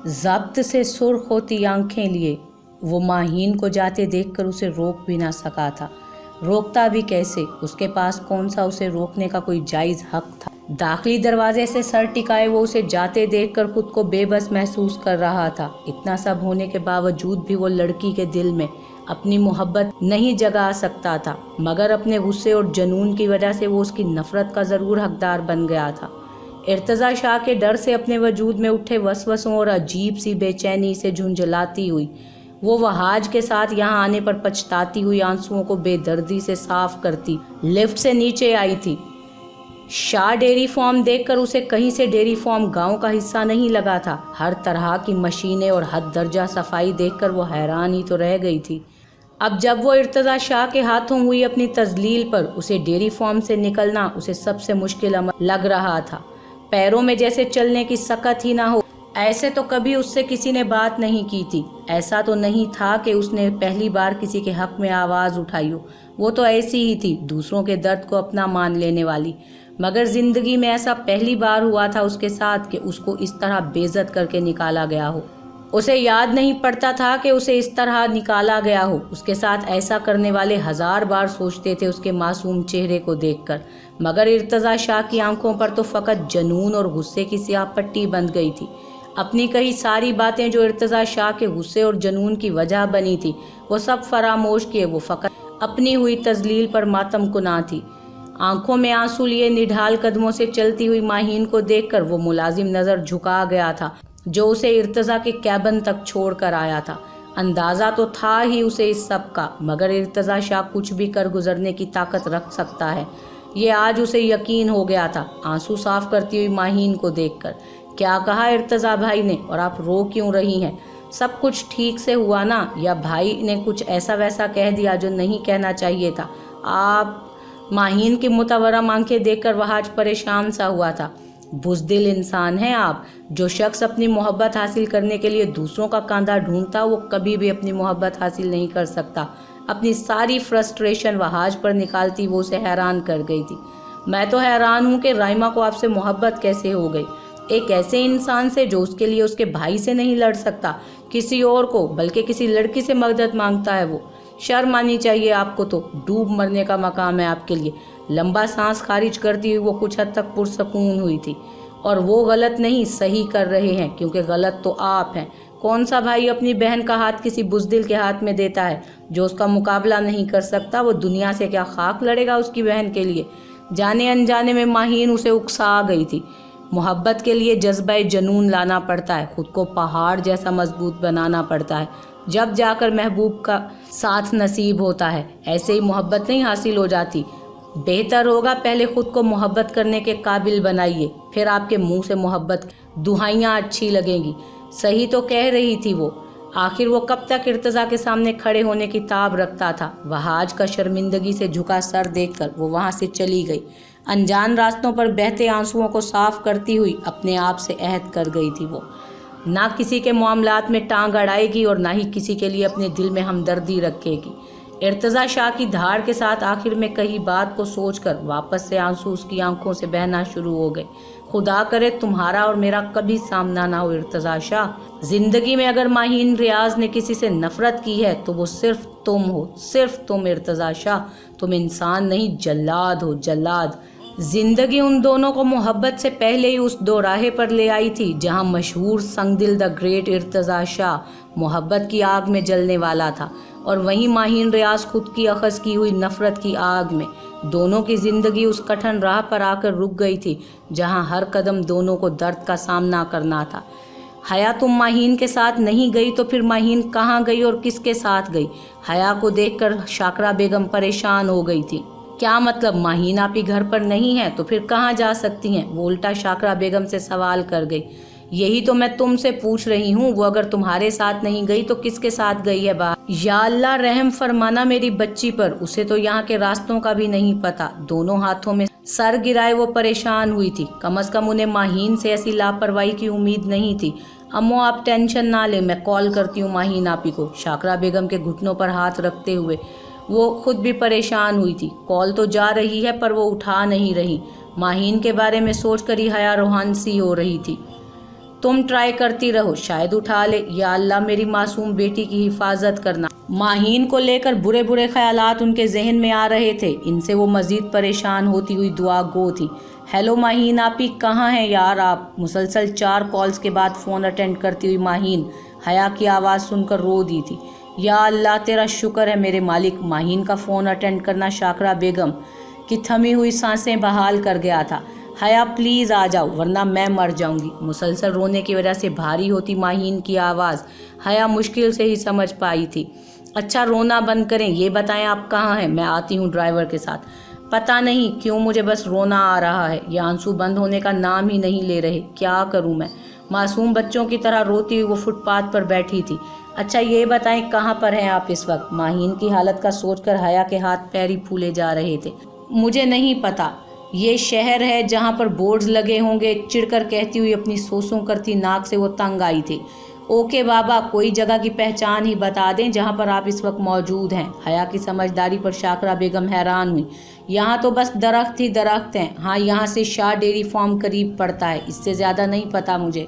ضبط سے سرخ ہوتی آنکھیں لیے وہ ماہین کو جاتے دیکھ کر اسے روک بھی نہ سکا تھا۔ روکتا بھی کیسے؟ اس کے پاس کون سا اسے روکنے کا کوئی جائز حق تھا؟ داخلی دروازے سے سر ٹکائے وہ اسے جاتے دیکھ کر خود کو بے بس محسوس کر رہا تھا۔ اتنا سب ہونے کے باوجود بھی وہ لڑکی کے دل میں اپنی محبت نہیں جگا سکتا تھا، مگر اپنے غصے اور جنون کی وجہ سے وہ اس کی نفرت کا ضرور حقدار بن گیا تھا۔ ارتضیٰ شاہ کے ڈر سے اپنے وجود میں اٹھے وسوسوں اور عجیب سی بے چینی سے جھنجھلاتی ہوئی وہ وہاج کے ساتھ یہاں آنے پر پچھتاتی ہوئی آنسوؤں کو بے دردی سے صاف کرتی لفٹ سے نیچے آئی تھی۔ شاہ ڈیری فارم دیکھ کر اسے کہیں سے ڈیری فارم گاؤں کا حصہ نہیں لگا تھا۔ ہر طرح کی مشینیں اور حد درجہ صفائی دیکھ کر وہ حیران ہی تو رہ گئی تھی۔ اب جب وہ ارتضیٰ شاہ کے ہاتھوں ہوئی اپنی تذلیل پر اسے ڈیری فارم سے نکلنا اسے سب سے مشکل عمل لگ رہا تھا۔ پیروں میں جیسے چلنے کی سکت ہی نہ ہو۔ ایسے تو کبھی اس سے کسی نے بات نہیں کی تھی۔ ایسا تو نہیں تھا کہ اس نے پہلی بار کسی کے حق میں آواز اٹھائی ہو۔ وہ تو ایسی ہی تھی، دوسروں کے درد کو اپنا مان لینے والی، مگر زندگی میں ایسا پہلی بار ہوا تھا اس کے ساتھ کہ اس کو اس طرح بے عزت کر کے نکالا گیا ہو۔ اسے یاد نہیں پڑتا تھا کہ اسے اس طرح نکالا گیا ہو۔ اس کے ساتھ ایسا کرنے والے ہزار بار سوچتے تھے اس کے معصوم چہرے کو دیکھ کر، مگر ارتضیٰ شاہ کی آنکھوں پر تو فقط جنون اور غصے کی سیاہ پٹی بندھ گئی تھی۔ اپنی کئی ساری باتیں جو ارتضیٰ شاہ کے غصے اور جنون کی وجہ بنی تھی وہ سب فراموش کیے وہ فقط اپنی ہوئی تذلیل پر ماتم کناں تھی۔ آنکھوں میں آنسو لیے نڈھال قدموں سے چلتی ہوئی ماہین کو دیکھ کر وہ ملازم نظر جھکا گیا تھا جو اسے ارتضیٰ کے کیبن تک چھوڑ کر آیا تھا۔ اندازہ تو تھا ہی اسے اس سب کا، مگر ارتضیٰ شاہ کچھ بھی کر گزرنے کی طاقت رکھ سکتا ہے یہ آج اسے یقین ہو گیا تھا۔ آنسو صاف کرتی ہوئی ماہین کو دیکھ کر کیا کہا ارتضیٰ بھائی نے؟ اور آپ رو کیوں رہی ہیں؟ سب کچھ ٹھیک سے ہوا نا؟ یا بھائی نے کچھ ایسا ویسا کہہ دیا جو نہیں کہنا چاہیے تھا؟ آپ ماہین کی متورم آنکھیں دیکھ کر وہاج پریشان سا ہوا تھا۔ بزدل انسان ہیں آپ۔ جو شخص اپنی محبت حاصل کرنے کے لیے دوسروں کا کاندھا ڈھونڈتا وہ کبھی بھی اپنی محبت حاصل نہیں کر سکتا۔ اپنی ساری فرسٹریشن وہاج پر نکالتی وہ اسے حیران کر گئی تھی۔ میں تو حیران ہوں کہ رائمہ کو آپ سے محبت کیسے ہو گئی، ایک ایسے انسان سے جو اس کے لیے اس کے بھائی سے نہیں لڑ سکتا، کسی اور کو بلکہ کسی لڑکی سے مدد مانگتا ہے وہ۔ شرم آنی چاہیے آپ کو، تو ڈوب مرنے کا مقام ہے آپ کے لیے۔ لمبا سانس خارج کرتی ہوئی وہ کچھ حد تک پرسکون ہوئی تھی۔ اور وہ غلط نہیں، صحیح کر رہے ہیں، کیونکہ غلط تو آپ ہیں۔ کون سا بھائی اپنی بہن کا ہاتھ کسی بزدل کے ہاتھ میں دیتا ہے جو اس کا مقابلہ نہیں کر سکتا؟ وہ دنیا سے کیا خاک لڑے گا اس کی بہن کے لیے؟ جانے انجانے میں ماہین اسے اکسا گئی تھی۔ محبت کے لیے جذبہ جنون لانا پڑتا ہے، خود کو پہاڑ جیسا مضبوط بنانا پڑتا ہے، جب جا کر محبوب کا ساتھ نصیب ہوتا ہے۔ ایسے ہی محبت نہیں حاصل ہو جاتی۔ بہتر ہوگا پہلے خود کو محبت کرنے کے قابل بنائیے، پھر آپ کے منہ سے محبت دہائیاں اچھی لگیں گی۔ صحیح تو کہہ رہی تھی وہ۔ آخر وہ کب تک ارتضیٰ کے سامنے کھڑے ہونے کی تاب رکھتا تھا؟ وہاج کا شرمندگی سے جھکا سر دیکھ کر وہ وہاں سے چلی گئی۔ انجان راستوں پر بہتے آنسوؤں کو صاف کرتی ہوئی اپنے آپ سے عہد کر گئی تھی وہ نہ کسی کے معاملات میں ٹانگ اڑائے گی اور نہ ہی کسی کے لیے اپنے دل میں ہمدردی رکھے گی۔ ارتضیٰ شاہ کی دھاڑ کے ساتھ آخر میں کہی بات کو سوچ کر واپس سے آنسو اس کی آنکھوں سے بہنا شروع ہو گئے۔ خدا کرے تمہارا اور میرا کبھی سامنا نہ ہو ارتضیٰ شاہ۔ زندگی میں اگر ماہین ریاض نے کسی سے نفرت کی ہے تو وہ صرف تم ہو، صرف تم ارتضیٰ شاہ۔ تم انسان نہیں، جلاد ہو، جلاد۔ زندگی ان دونوں کو محبت سے پہلے ہی اس دو راہے پر لے آئی تھی جہاں مشہور سنگ دل دا گریٹ ارتضیٰ شاہ محبت کی آگ میں جلنے والا تھا، اور وہیں ماہین ریاض خود کی اخذ کی ہوئی نفرت کی آگ میں۔ دونوں کی زندگی اس کٹھن راہ پر آ کر رک گئی تھی جہاں ہر قدم دونوں کو درد کا سامنا کرنا تھا۔ حیا تم ماہین کے ساتھ نہیں گئی تو پھر ماہین کہاں گئی اور کس کے ساتھ گئی؟ حیا کو دیکھ کر شاکرہ بیگم پریشان ہو گئی تھی۔ کیا مطلب؟ ماہین آپ ہی گھر پر نہیں ہے تو پھر کہاں جا سکتی ہیں؟ وہ الٹا شاکرہ بیگم سے سوال کر گئی۔ یہی تو میں تم سے پوچھ رہی ہوں، وہ اگر تمہارے ساتھ نہیں گئی تو کس کے ساتھ گئی ہے باہر؟ یا اللہ رحم فرمانا میری بچی پر، اسے تو یہاں کے راستوں کا بھی نہیں پتا۔ دونوں ہاتھوں میں سر گرائے وہ پریشان ہوئی تھی۔ کم از کم انہیں ماہین سے ایسی لاپرواہی کی امید نہیں تھی۔ امو آپ ٹینشن نہ لیں، میں کال کرتی ہوں ماہین آپی کو۔ شاکرہ بیگم کے گھٹنوں پر ہاتھ رکھتے ہوئے وہ خود بھی پریشان ہوئی تھی۔ کال تو جا رہی ہے پر وہ اٹھا نہیں رہی۔ ماہین کے بارے میں سوچ کر ہی حیا روحان سی ہو رہی تھی۔ तुम ट्राई करती रहो, शायद उठा ले। या अल्लाह मेरी मासूम बेटी की हिफाजत करना। माहीन को लेकर बुरे बुरे ख्यालात उनके जहन में आ रहे थे। इनसे वो मजीद परेशान होती हुई दुआ गो थी। हेलो माहीन आपी, कहाँ हैं यार आप? मुसलसल 4 कॉल्स के बाद फ़ोन अटेंड करती हुई माहीन हया की आवाज़ सुनकर रो दी थी। या अल्लाह तेरा शुक्र है मेरे मालिक। माहीन का फ़ोन अटेंड करना शाकरा बेगम की थमी हुई सांसें बहाल कर गया था। हया प्लीज़ आ जाओ वरना मैं मर जाऊंगी। मुसलसल रोने की वजह से भारी होती माहीन की आवाज़ हया मुश्किल से ही समझ पाई थी। अच्छा रोना बंद करें, ये बताएं आप कहाँ हैं? मैं आती हूँ ड्राइवर के साथ। पता नहीं क्यों मुझे बस रोना आ रहा है, ये आंसू बंद होने का नाम ही नहीं ले रहे। क्या करूँ मैं? मासूम बच्चों की तरह रोती हुई वो फुटपाथ पर बैठी थी। अच्छा ये बताएं कहाँ पर हैं आप इस वक्त? माहीन की हालत का सोचकर हया के हाथ पैर ही फूले जा रहे थे। मुझे नहीं पता, ये शहर है जहाँ पर बोर्ड्स लगे होंगे, चिढ़कर कहती हुई अपनी सोसों करती नाक से वो तंग आई थी। ओके बाबा, कोई जगह की पहचान ही बता दें जहाँ पर आप इस वक्त मौजूद हैं। हया की समझदारी पर शाकरा बेगम हैरान हुई। यहाँ तो बस दरख्त ही दरख्त हैं। हाँ, यहाँ से शाह डेयरी फार्म करीब पड़ता है, इससे ज़्यादा नहीं पता मुझे।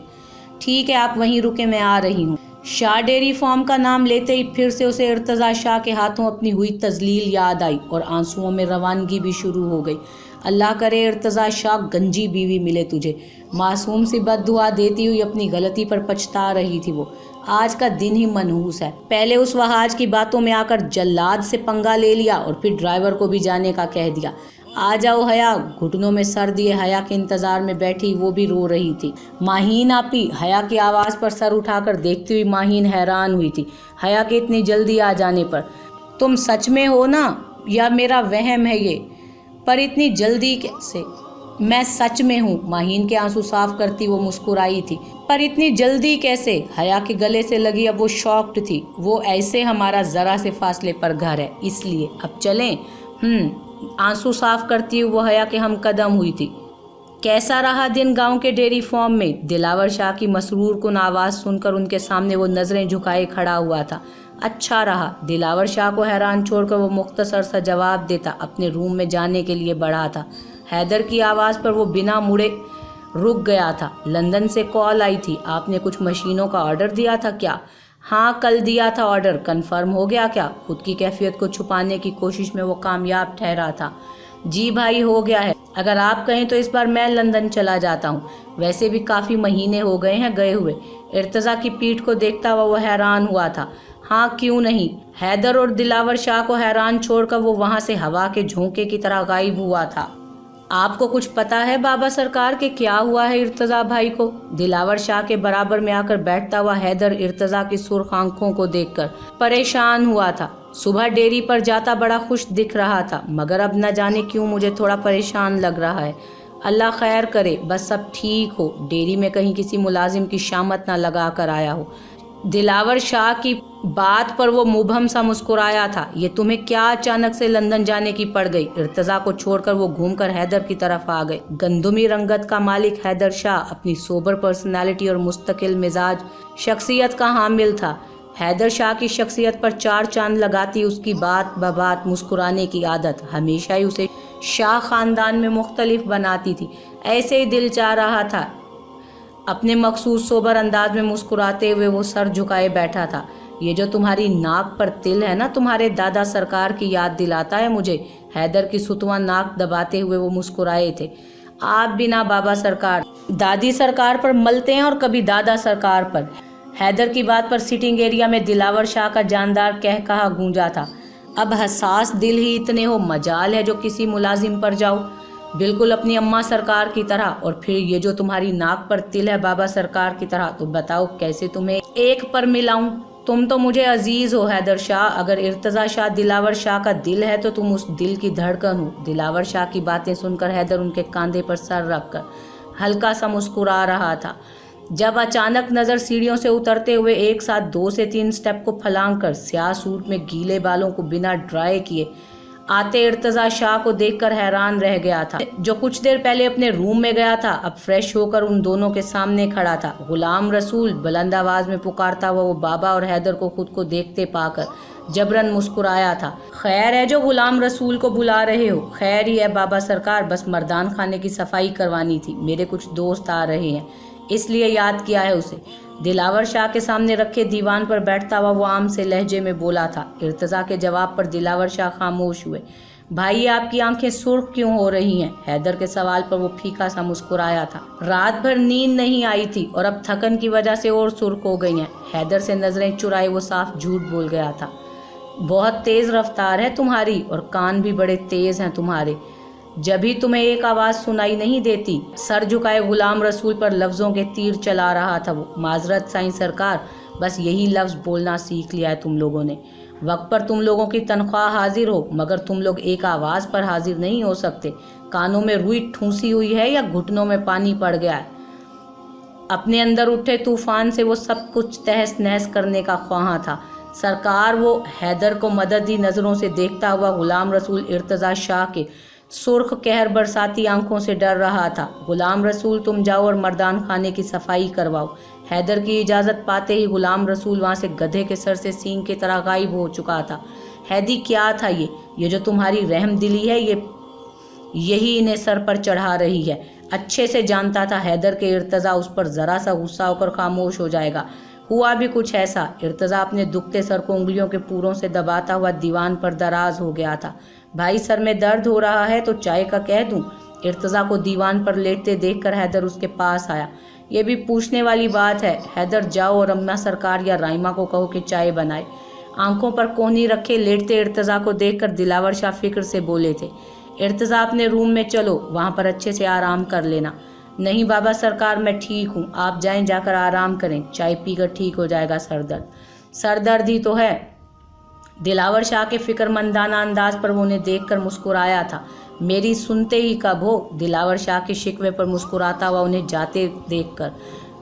ठीक है आप वहीं रुके, मैं आ रही हूँ। शाह डेयरी फार्म का नाम लेते ही फिर से उसे इर्तज़ा शाह के हाथों अपनी हुई तजलील याद आई और आंसुओं में रवानगी भी शुरू हो गई। अल्लाह करे इर्तज़ा शाह गंजी बीवी मिले तुझे। मासूम सी बद्दुआ देती हुई अपनी गलती पर पछता रही थी वो। आज का दिन ही मनहूस है। पहले उस वहाज की बातों में आकर जल्लाद से पंगा ले लिया और फिर ड्राइवर को भी जाने का कह दिया। आ जाओ हया। घुटनों में सर दिए हया के इंतजार में बैठी वो भी रो रही थी। माहीन आपी। हया की आवाज़ पर सर उठाकर देखती हुई माहीन हैरान हुई थी हया के इतनी जल्दी आ जाने पर। तुम सच में हो ना या मेरा वहम है ये? पर इतनी जल्दी कैसे? मैं सच में हूँ। माहीन के आंसू साफ करती वो मुस्कुराई थी। पर इतनी जल्दी कैसे? हया के गले से लगी अब वो शॉक्ड थी। वो ऐसे हमारा ज़रा से फासले पर घर है इसलिए अब चलें। आंसू साफ करती वो हया के हम कदम हुई थी। कैसा रहा दिन गांव के डेयरी फार्म में? दिलावर शाह की मसरूर कुन आवाज़ सुनकर उनके सामने वो नज़रें झुकाए खड़ा हुआ था। अच्छा रहा। दिलावर शाह को हैरान छोड़कर वो मुख्तसर सा जवाब देता अपने रूम में जाने के लिए बढ़ा था। हैदर की आवाज़ पर वो बिना मुड़े रुक गया था। लंदन से कॉल आई थी, आपने कुछ मशीनों का ऑर्डर दिया था क्या? हाँ कल दिया था ऑर्डर, कंफर्म हो गया क्या? खुद की कैफियत को छुपाने की कोशिश में वो कामयाब ठहरा था। जी भाई हो गया है। अगर आप कहें तो इस बार मैं लंदन चला जाता हूँ, वैसे भी काफ़ी महीने हो गए हैं गए हुए। इर्तज़ा की पीठ को देखता हुआ वो हैरान हुआ था। हाँ क्यों नहीं। हैदर और दिलावर शाह को हैरान छोड़कर वो वहाँ से हवा के झोंके की तरह गायब हुआ था। आपको कुछ पता है बाबा सरकार के क्या हुआ है इर्तज़ा भाई को? दिलावर शाह के बराबर में आकर बैठता हुआ हैदर इर्तज़ा की सुर्ख आंखों को देखकर परेशान हुआ था। सुबह डेयरी पर जाता बड़ा खुश दिख रहा था, मगर अब न जाने क्यों मुझे थोड़ा परेशान लग रहा है। अल्लाह खैर करे, बस सब ठीक हो। डेयरी में कहीं किसी मुलाजिम की शामत न लगा कर आया हो। दिलावर शाह की बात पर वो मुबहम सा मुस्कुराया था। ये तुम्हें क्या अचानक से लंदन जाने की पड़ गई? इर्तज़ा को छोड़कर वो घूमकर हैदर की तरफ आ गए। गंदुमी रंगत का मालिक हैदर शाह अपनी सोबर पर्सनालिटी और मुस्तकिल मिजाज शख्सियत का हामिल था। हैदर शाह की शख्सियत पर 4 चांद लगाती उसकी बात बबात मुस्कुराने की आदत हमेशा ही उसे शाह ख़ानदान में मुख्तलिफ बनाती थी। ऐसे ही दिल चाह रहा था अपने मखसूस सोबर अंदाज में मुस्कुराते हुए वो सर झुकाए बैठा था। ये जो तुम्हारी नाक पर तिल है ना, तुम्हारे दादा सरकार की याद दिलाता है मुझे। हैदर की सुतवा नाक दबाते हुए वो मुस्कुराए थे। आप बिना बाबा सरकार दादी सरकार पर मलते हैं और कभी दादा सरकार पर। हैदर की बात पर सिटिंग एरिया में दिलावर शाह का जानदार कहकहा गूंजा था। अब हसास दिल ही इतने हो, मजाल है जो किसी मुलाजिम पर जाओ, बिल्कुल अपनी अम्मा सरकार की तरह। और फिर ये जो तुम्हारी नाक पर तिल है बाबा सरकार की तरह, तो बताओ कैसे तुम्हें एक पर मिलाऊं? तुम तो मुझे अजीज हो हैदर शाह। अगर इर्तज़ा शाह दिलावर शाह का दिल है तो तुम उस दिल की धड़कन हो। दिलावर शाह की बातें सुनकर हैदर उनके कंधे पर सर रखकर हल्का सा मुस्कुरा रहा था। जब अचानक नज़र सीढ़ियों से उतरते हुए एक साथ 2 से 3 स्टेप को फलांग कर स्याह सूट में गीले बालों को बिना ड्राई किए आते इर्तज़ा शाह को देखकर हैरान रह गया था। जो कुछ देर पहले अपने रूम में गया था अब फ्रेश होकर उन दोनों के सामने खड़ा था। गुलाम रसूल बुलंद आवाज में पुकारता हुआ वो बाबा और हैदर को खुद को देखते पाकर जबरन मुस्कुराया था। खैर है जो गुलाम रसूल को बुला रहे हो? खैर ही है बाबा सरकार, बस मर्दान खाने की सफाई करवानी थी। मेरे कुछ दोस्त आ रहे हैं, اس لیے یاد کیا ہے اسے۔ دلاور شاہ کے سامنے رکھے دیوان پر بیٹھتا ہوا وہ عام سے لہجے میں بولا تھا۔ ارتضیٰ کے جواب پر دلاور شاہ خاموش ہوئے۔ بھائی آپ کی آنکھیں سرخ کیوں ہو رہی ہیں؟ حیدر کے سوال پر وہ پھیکا سا مسکرایا تھا۔ رات بھر نیند نہیں آئی تھی اور اب تھکن کی وجہ سے اور سرخ ہو گئی ہیں۔ حیدر سے نظریں چرائے وہ صاف جھوٹ بول گیا تھا۔ بہت تیز رفتار ہے تمہاری اور کان بھی بڑے تیز ہیں تمہارے، جبھی تمہیں ایک آواز سنائی نہیں دیتی۔ سر جھکائے غلام رسول پر لفظوں کے تیر چلا رہا تھا وہ۔ معذرت سائیں سرکار، بس یہی لفظ بولنا سیکھ لیا ہے تم لوگوں نے۔ وقت پر تم لوگوں کی تنخواہ حاضر ہو، مگر تم لوگ ایک آواز پر حاضر نہیں ہو سکتے۔ کانوں میں روئی ٹھونسی ہوئی ہے یا گھٹنوں میں پانی پڑ گیا ہے؟ اپنے اندر اٹھے طوفان سے وہ سب کچھ تہس نہس کرنے کا خواہاں تھا۔ سرکار، وہ حیدر کو مددی نظروں سے دیکھتا ہوا غلام رسول ارتضیٰ شاہ کے سرخ قہر برساتی آنکھوں سے ڈر رہا تھا۔ غلام رسول تم جاؤ اور مردان خانے کی صفائی کرواؤ۔ حیدر کی اجازت پاتے ہی غلام رسول وہاں سے گدھے کے سر سے سینگ کی طرح غائب ہو چکا تھا۔ حیدی کیا تھا یہ جو تمہاری رحم دلی ہے یہی انہیں سر پر چڑھا رہی ہے۔ اچھے سے جانتا تھا حیدر کے ارتضیٰ اس پر ذرا سا غصہ ہو کر خاموش ہو جائے گا۔ ہوا بھی کچھ ایسا۔ ارتضیٰ اپنے دکھتے سر کو انگلیوں کے پوروں سے دباتا ہوا دیوان پر دراز ہو گیا تھا۔ بھائی سر میں درد ہو رہا ہے تو چائے کا کہہ دوں؟ ارتضیٰ کو دیوان پر لیٹتے دیکھ کر حیدر اس کے پاس آیا۔ یہ بھی پوچھنے والی بات ہے۔ حیدر جاؤ اور اماں سرکار یا رائمہ کو کہو کہ چائے بنائے۔ آنکھوں پر کوہنی رکھے لیٹتے ارتضیٰ کو دیکھ کر دلاور شاہ فکر سے بولے تھے، ارتضیٰ اپنے روم میں چلو، وہاں پر اچھے سے آرام کر لینا۔ نہیں بابا سرکار، میں ٹھیک ہوں، آپ جائیں، جا کر آرام کریں، چائے پی کر ٹھیک ہو جائے گا سر درد ہی تو ہے۔ دلاور شاہ کے فکر مندانہ انداز پر وہ انہیں دیکھ کر مسکرایا تھا۔ میری سنتے ہی کب ہو؟ دلاور شاہ کے شکوے پر مسکراتا ہوا انہیں جاتے دیکھ کر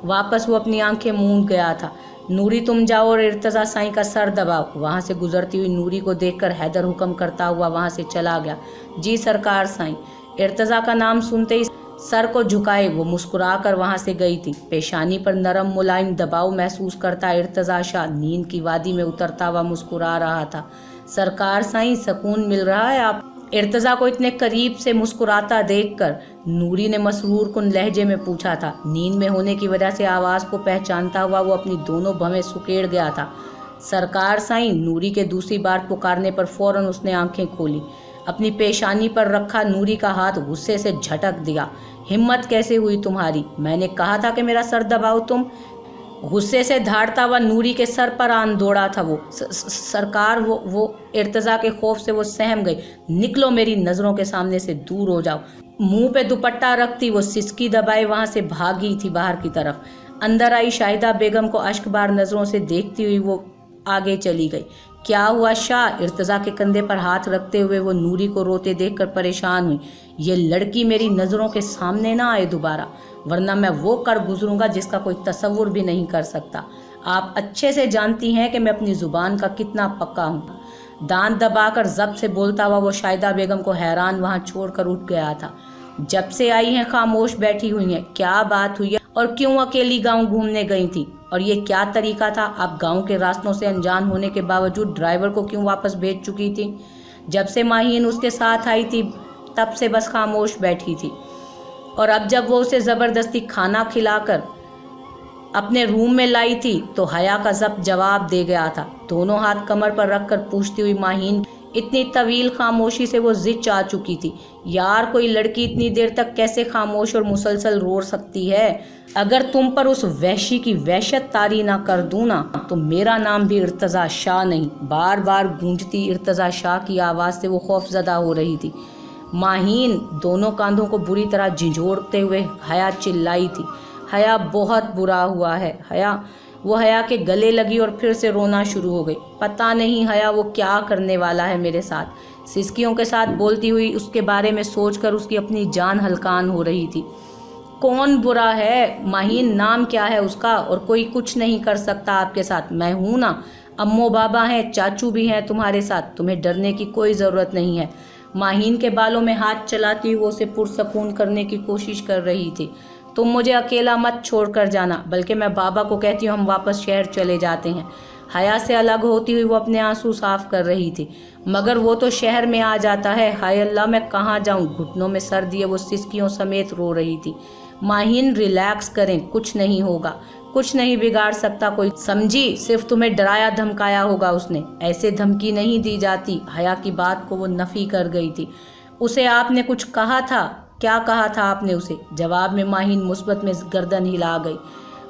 واپس وہ اپنی آنکھیں موند گیا تھا۔ نوری تم جاؤ اور ارتضیٰ سائیں کا سر دباؤ۔ وہاں سے گزرتی ہوئی نوری کو دیکھ کر حیدر حکم کرتا ہوا وہاں سے چلا گیا۔ جی سرکار سائیں۔ ارتضیٰ کا نام سنتے ہی سر کو جھکائے وہ مسکرا کر وہاں سے گئی تھی۔ پیشانی پر نرم ملائم دباؤ محسوس کرتا ارتضیٰ شاہ نیند کی وادی میں اترتا ہوا مسکرا رہا تھا۔ سرکار سائیں، سکون مل رہا ہے آپ؟ ارتضیٰ کو اتنے قریب سے مسکراتا دیکھ کر نوری نے مسرور کن لہجے میں پوچھا تھا۔ نیند میں ہونے کی وجہ سے آواز کو پہچانتا ہوا وہ اپنی دونوں بھویں سکیڑ گیا تھا۔ سرکار سائیں، نوری کے دوسری بار پکارنے پر فوراً اس نے آنکھیں کھولی۔ اپنی پیشانی پر رکھا نوری کا ہاتھ غصے سے جھٹک دیا۔ ہمت کیسے ہوئی تمہاری؟ میں نے کہا تھا کہ میرا سر دباؤ تم۔ غصے سے دھاڑتا ہوا نوری کے سر پر آن دوڑا تھا وہ۔ سرکار، وہ ارتضیٰ کے خوف سے وہ سہم گئی۔ نکلو میری نظروں کے سامنے سے دور ہو جاؤ۔ منہ پہ دوپٹہ رکھتی وہ سسکی دبائے وہاں سے بھاگی تھی باہر کی طرف۔ اندر آئی شاہدہ بیگم کو اشک بار نظروں سے دیکھتی ہوئی وہ آگے چلی گئی۔ کیا ہوا شاہ؟ ارتضیٰ کے کندھے پر ہاتھ رکھتے ہوئے وہ نوری کو روتے دیکھ کر پریشان ہوئی۔ یہ لڑکی میری نظروں کے سامنے نہ آئے دوبارہ، ورنہ میں وہ کر گزروں گا جس کا کوئی تصور بھی نہیں کر سکتا۔ آپ اچھے سے جانتی ہیں کہ میں اپنی زبان کا کتنا پکا ہوں۔ دانت دبا کر ضبط سے بولتا ہوا وہ شاہدہ بیگم کو حیران وہاں چھوڑ کر اٹھ گیا تھا۔ جب سے آئی ہیں خاموش بیٹھی ہوئی ہیں، کیا بات ہوئی ہے اور کیوں اکیلی گاؤں گھومنے گئی تھی؟ اور یہ کیا طریقہ تھا؟ آپ گاؤں کے راستوں سے انجان ہونے کے باوجود ڈرائیور کو کیوں واپس بھیج چکی تھی؟ جب سے ماہین اس کے ساتھ آئی تھی تب سے بس خاموش بیٹھی تھی، اور اب جب وہ اسے زبردستی کھانا کھلا کر اپنے روم میں لائی تھی تو حیا کا ضبط جواب دے گیا تھا۔ دونوں ہاتھ کمر پر رکھ کر پوچھتی ہوئی ماہین اتنی طویل خاموشی سے وہ زچ آ چکی تھی۔ یار، کوئی لڑکی اتنی دیر تک کیسے خاموش اور مسلسل رو سکتی ہے؟ اگر تم پر اس وحشی کی وحشت طاری نہ کر دوں نا تو میرا نام بھی ارتضیٰ شاہ نہیں۔ بار بار گونجتی ارتضیٰ شاہ کی آواز سے وہ خوف زدہ ہو رہی تھی۔ ماہین دونوں کاندھوں کو بری طرح جھنجھوڑتے ہوئے حیا چلائی تھی۔ حیا، بہت برا ہوا ہے حیا۔ وہ حیا کے گلے لگی اور پھر سے رونا شروع ہو گئی۔ پتہ نہیں حیا وہ کیا کرنے والا ہے میرے ساتھ۔ سسکیوں کے ساتھ بولتی ہوئی اس کے بارے میں سوچ کر اس کی اپنی جان ہلکان ہو رہی تھی۔ کون برا ہے ماہین؟ نام کیا ہے اس کا؟ اور کوئی کچھ نہیں کر سکتا آپ کے ساتھ، میں ہوں نا۔ امو بابا ہیں، چاچو بھی ہیں تمہارے ساتھ، تمہیں ڈرنے کی کوئی ضرورت نہیں ہے۔ ماہین کے بالوں میں ہاتھ چلاتی وہ اسے پرسکون کرنے کی کوشش کر رہی تھی۔ تم مجھے اکیلا مت چھوڑ کر جانا، بلکہ میں بابا کو کہتی ہوں ہم واپس شہر چلے جاتے ہیں۔ حیا سے الگ ہوتی ہوئی وہ اپنے آنسو صاف کر رہی تھی۔ مگر وہ تو شہر میں آ جاتا ہے، ہائے اللہ میں کہاں جاؤں؟ گھٹنوں میں سر دیے وہ سسکیوں سمیت رو رہی تھی۔ माहीन रिलैक्स करें, कुछ नहीं होगा, कुछ नहीं बिगाड़ सकता कोई, समझी? सिर्फ तुम्हें डराया धमकाया होगा उसने, ऐसे धमकी नहीं दी जाती। हया की बात को वो नफी कर गई थी। उसे आपने कुछ कहा था? क्या कहा था आपने उसे? जवाब में माहीन मुस्बत में गर्दन हिला गई।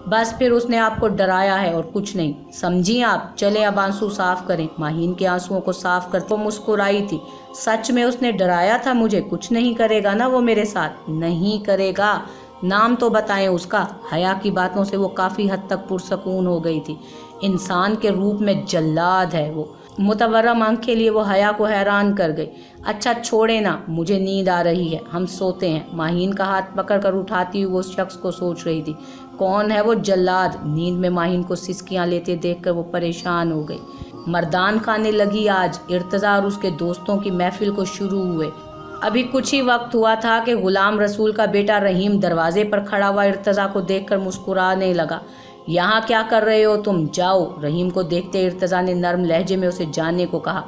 बस फिर उसने आपको डराया है और कुछ नहीं, समझी आप? चले अब आंसू साफ करें। माहीन के आंसुओं को साफ करते वो मुस्कुराई थी। सच में उसने डराया था मुझे? कुछ नहीं करेगा ना वो मेरे साथ? नहीं करेगा। नाम तो बताएं उसका। हया की बातों से वो काफ़ी हद तक पुरसकून हो गई थी। इंसान के रूप में जल्लाद है वो। मुतवर्रम आंखें लिए वो हया को हैरान कर गई। अच्छा छोड़े ना, मुझे नींद आ रही है, हम सोते हैं। माहीन का हाथ पकड़कर उठाती हुई वो उस शख्स को सोच रही थी, कौन है वो जल्लाद? नींद में माहीन को सिसकियां लेते देखकर वो परेशान हो गई। मर्दान खाने लगी आज। इर्तज़ा और उसके दोस्तों की महफिल को शुरू हुए। अभी कुछ ही वक्त हुआ था कि गुलाम रसूल का बेटा रहीम दरवाजे पर खड़ा हुआ इर्तज़ा को देखकर मुस्कुराने लगा। यहाँ क्या कर रहे हो तुम? जाओ। रहीम को देखते इर्तज़ा ने नर्म लहजे में उसे जाने को कहा,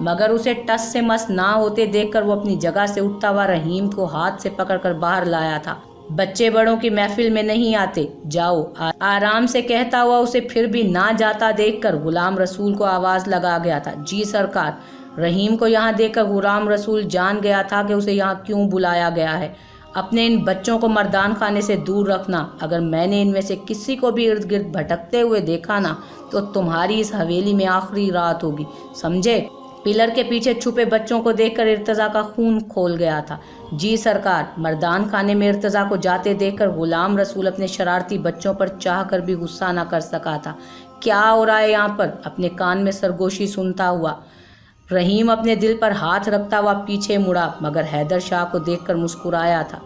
मगर उसे टस से मस ना होते देखकर वो अपनी जगह से उठता हुआ रहीम को हाथ से पकड़कर बाहर लाया था। बच्चे बड़ों की महफिल में नहीं आते, जाओ। आराम से कहता हुआ उसे फिर भी ना जाता देखकर गुलाम रसूल को आवाज़ लगा गया था, जी सरकार। रहीम को यहाँ देखकर गुलाम रसूल जान गया था कि उसे यहाँ क्यों बुलाया गया है। अपने इन बच्चों को मर्दान खाने से दूर रखना। अगर मैंने इनमें से किसी को भी इर्द गिर्द भटकते हुए देखा ना, तो तुम्हारी इस हवेली में आखिरी रात होगी, समझे? पिलर के पीछे छुपे बच्चों को देखकर इर्तज़ा का खून खोल गया था। जी सरकार। मर्दान खाने में इर्तज़ा को जाते देखकर गुलाम रसूल अपने शरारती बच्चों पर चाह कर भी गुस्सा न कर सका था। क्या हो रहा है यहाँ पर? अपने कान में सरगोशी सुनता हुआ रहीम अपने दिल पर हाथ रखता हुआ पीछे मुड़ा, मगर हैदर शाह को देखकर मुस्कुराया था।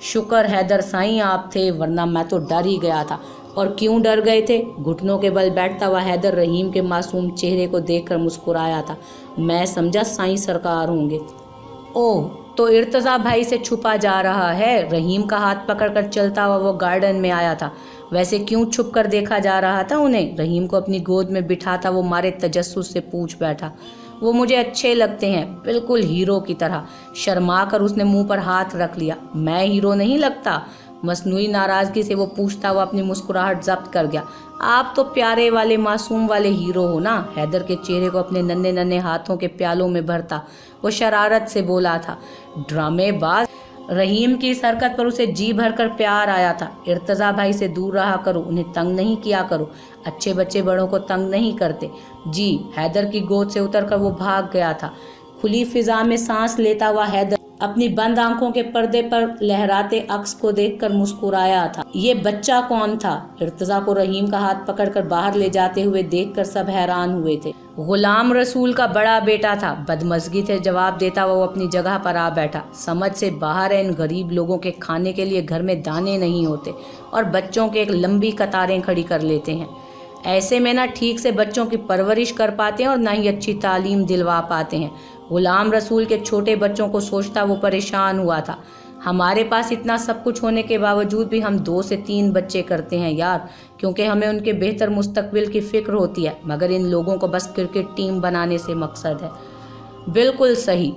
शुक्र हैदर साईं आप थे, वरना मैं तो डर ही गया था। और क्यों डर गए थे? घुटनों के बल बैठता हुआ हैदर रहीम के मासूम चेहरे को देखकर मुस्कुराया था। मैं समझा साईं सरकार होंगे। ओह, तो इर्तज़ा भाई से छुपा जा रहा है। रहीम का हाथ पकड़कर चलता हुआ वो गार्डन में आया था। वैसे क्यों छुप कर देखा जा रहा था उन्हें? रहीम को अपनी गोद में बिठाता वो मारे तजस्सुस से पूछ बैठा। वो मुझे अच्छे लगते हैं, बिल्कुल हीरो की तरह। शर्मा कर उसने मुंह पर हाथ रख लिया। मैं हीरो नहीं लगता? मसनूई नाराज़गी से वो पूछता हुआ अपनी मुस्कुराहट जब्त कर गया। आप तो प्यारे वाले मासूम वाले हीरो हो ना। हैदर के चेहरे को अपने नन्हे नन्हे हाथों के प्यालों में भरता वो शरारत से बोला था। ड्रामेबाज। रहीम की इस हरकत पर उसे जी भरकर प्यार आया था। इर्तज़ा भाई से दूर रहा करो, उन्हें तंग नहीं किया करो। अच्छे बच्चे बड़ों को तंग नहीं करते। जी। हैदर की गोद से उतरकर वो भाग गया था। खुली फिजा में सांस लेता हुआ हैदर अपनी बंद आंखों के पर्दे पर लहराते अक्स को देखकर मुस्कुराया था। ये बच्चा कौन था? इर्तज़ा को रहीम का हाथ पकड़कर बाहर ले जाते हुए देखकर सब हैरान हुए थे। गुलाम रसूल का बड़ा बेटा था। बदमज़गी से जवाब देता हुआ वो अपनी जगह पर आ बैठा। समझ से बाहर है, इन गरीब लोगों के खाने के लिए घर में दाने नहीं होते और बच्चों के एक लंबी कतारें खड़ी कर लेते हैं। ऐसे में ना ठीक से बच्चों की परवरिश कर पाते हैं और ना ही अच्छी तालीम दिलवा पाते हैं। गुलाम रसूल के छोटे बच्चों को सोचता वो परेशान हुआ था। हमारे पास इतना सब कुछ होने के बावजूद भी हम 2 से 3 बच्चे करते हैं यार, क्योंकि हमें उनके बेहतर मुस्तकबिल की फ़िक्र होती है। मगर इन लोगों को बस क्रिकेट टीम बनाने से मकसद है। बिल्कुल सही।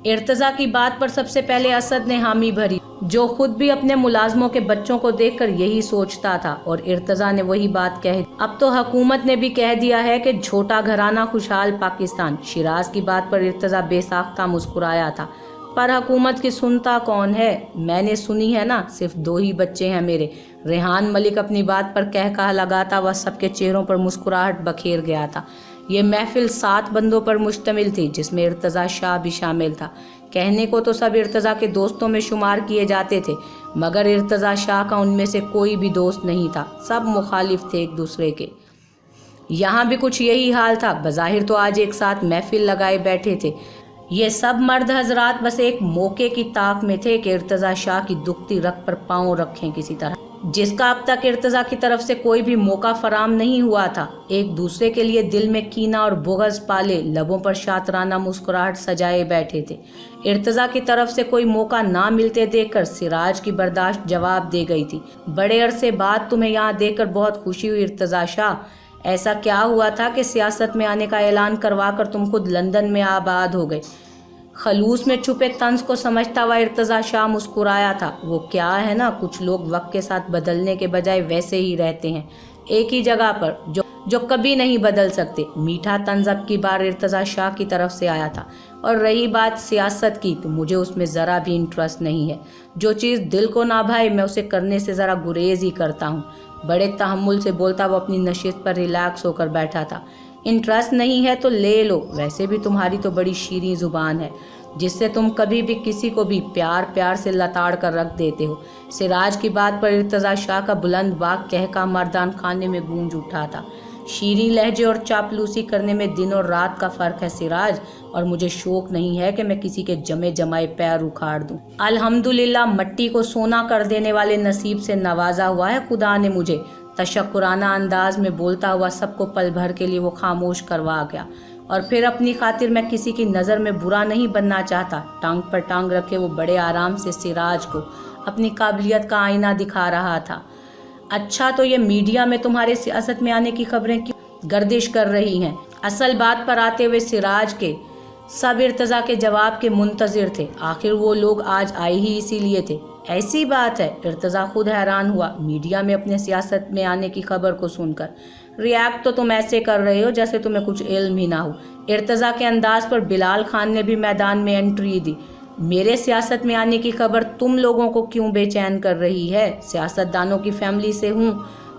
इर्तज़ा की बात पर सबसे पहले असद ने हामी भरी, जो खुद भी अपने मुलाजमों के बच्चों को देखकर यही सोचता था, और इर्तज़ा ने वही बात कह दी। अब तो हुकूमत ने भी कह दिया है कि छोटा घराना खुशहाल पाकिस्तान। शिराज की बात पर इर्तज़ा बेसाख्ता मुस्कुराया था। पर हुकूमत की सुनता कौन है? मैंने सुनी है ना, सिर्फ 2 ही बच्चे हैं मेरे। रेहान मलिक अपनी बात पर कह लगाता वह सबके चेहरों पर मुस्कुराहट बखेर गया था। ये महफिल 7 बंदों पर मुश्तमिल थी, जिसमें इर्तज़ा शाह भी शामिल था। कहने को तो सब इर्तज़ा के दोस्तों में शुमार किए जाते थे, मगर इर्तज़ा शाह का उनमें से कोई भी दोस्त नहीं था। सब मुखालिफ थे एक दूसरे के। यहाँ भी कुछ यही हाल था। बज़ाहिर तो आज एक साथ महफिल लगाए बैठे थे। ये सब मर्द हजरात बस एक मौके की ताक में थे कि इर्तज़ा शाह की दुखती रग पर पाँव रखें किसी तरह, जिसका अब तक इर्तज़ा की तरफ से कोई भी मौका फराम नहीं हुआ था। एक दूसरे के लिए दिल में कीना और बुग़्ज़ पाले, लबों पर शातराना मुस्कुराहट सजाए बैठे थे। इर्तज़ा की तरफ से कोई मौका ना मिलते देखकर सिराज की बर्दाश्त जवाब दे गई थी। बड़े अरसे बाद तुम्हें यहाँ देखकर बहुत खुशी हुई इर्तज़ा शाह। ऐसा क्या हुआ था कि सियासत में आने का ऐलान करवा कर तुम खुद लंदन में आबाद हो गए? खलूस में छुपे तंज को समझता हुआ इर्तज़ा शाह मुस्कुराया था। वो क्या है ना, कुछ लोग वक्त के साथ बदलने के बजाय वैसे ही रहते हैं, एक ही जगह पर, जो कभी नहीं बदल सकते। मीठा तंज अब की बार इर्तज़ा शाह की तरफ से आया था। और रही बात सियासत की, तो मुझे उसमें ज़रा भी इंटरेस्ट नहीं है। जो चीज़ दिल को ना भाए मैं उसे करने से ज़रा गुरेज ही करता हूँ। बड़े तहम्मुल से बोलता वो अपनी नशिस्त पर रिलैक्स होकर बैठा था। इंटरेस्ट नहीं है तो ले लो, वैसे भी तुम्हारी तो बड़ी शीरीं ज़ुबान है, जिससे तुम कभी भी किसी को भी प्यार से लताड़ कर रख देते हो। सिराज की बात पर इर्तज़ा शाह का बुलंद बाग कहका मर्दान खाने में गूंज उठा था। शीरीं लहजे और चापलूसी करने में दिन और रात का फ़र्क है सिराज, और मुझे शौक नहीं है कि मैं किसी के जमे जमाए पैर उखाड़ दूं। अल्हम्दुलिल्लाह, मट्टी को सोना कर देने वाले नसीब से नवाजा हुआ है खुदा ने मुझे। तशक्कुराना अंदाज में बोलता हुआ सबको पल भर के लिए वो खामोश करवा गया। और फिर अपनी खातिर मैं किसी की नज़र में बुरा नहीं बनना चाहता। टांग पर टांग रखे वो बड़े आराम से सिराज को अपनी काबिलियत का आईना दिखा रहा था। अच्छा, तो ये मीडिया में तुम्हारे सियासत में आने की खबरें क्यों गर्दिश कर रही हैं? असल बात पर आते हुए सिराज के सब इर्तज़ा के जवाब के मुंतज़िर थे। आखिर वो लोग आज आए ही इसीलिए थे। ऐसी बात है? इर्तज़ा खुद हैरान हुआ मीडिया में अपने सियासत में आने की खबर को सुनकर। रिएक्ट तो तुम ऐसे कर रहे हो जैसे तुम्हें कुछ इल्म ही ना हो। इर्तज़ा के अंदाज पर बिलाल खान ने भी मैदान में एंट्री दी। मेरे सियासत में आने की खबर तुम लोगों को क्यों बेचैन कर रही है? सियासतदानों की फैमिली से हूँ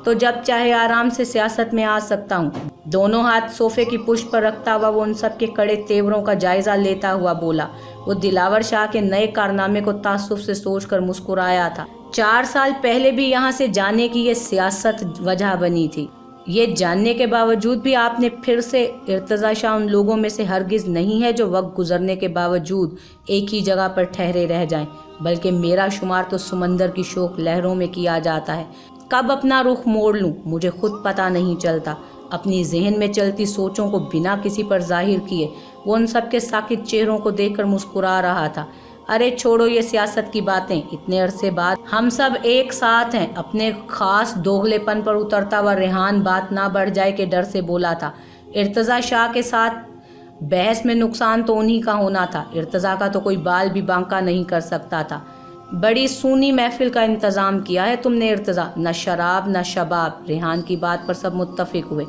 तो जब चाहे आराम से सियासत में आ सकता हूँ। दोनों हाथ सोफे की पुष्ट पर रखता हुआ वो उन सब के कड़े तेवरों का जायजा लेता हुआ बोला। वो दिलावर शाह के नए कारनामे को तासुफ से सोचकर मुस्कुराया था। 4 साल पहले भी यहाँ से जाने की ये सियासत वजह बनी थी। ये जानने के बावजूद भी आपने फिर से इर्तज़ा शाह उन लोगों में से हरगिज़ नहीं है जो वक्त गुजरने के बावजूद एक ही जगह पर ठहरे रह जाएं, बल्कि मेरा शुमार तो समंदर की शोक लहरों में किया जाता है। कब अपना रुख मोड़ लूं मुझे खुद पता नहीं चलता। अपनी जहन में चलती सोचों को बिना किसी पर जाहिर किए वो उन सबके साकित चेहरों को देखकर मुस्कुरा रहा था। अरे छोड़ो ये सियासत की बातें, इतने अरसे बाद हम सब एक साथ हैं। अपने खास दोगलेपन पर उतरता हुआ रेहान बात ना बढ़ जाए के डर से बोला था। इर्तज़ा शाह के साथ बहस में नुकसान तो उन्हीं का होना था। इर्तज़ा का तो कोई बाल भी बांका नहीं कर सकता था। बड़ी सूनी महफिल का इंतज़ाम किया है तुमने इर्तज़ा, न शराब न शबाब। रेहान की बात पर सब मुत्तफिक हुए।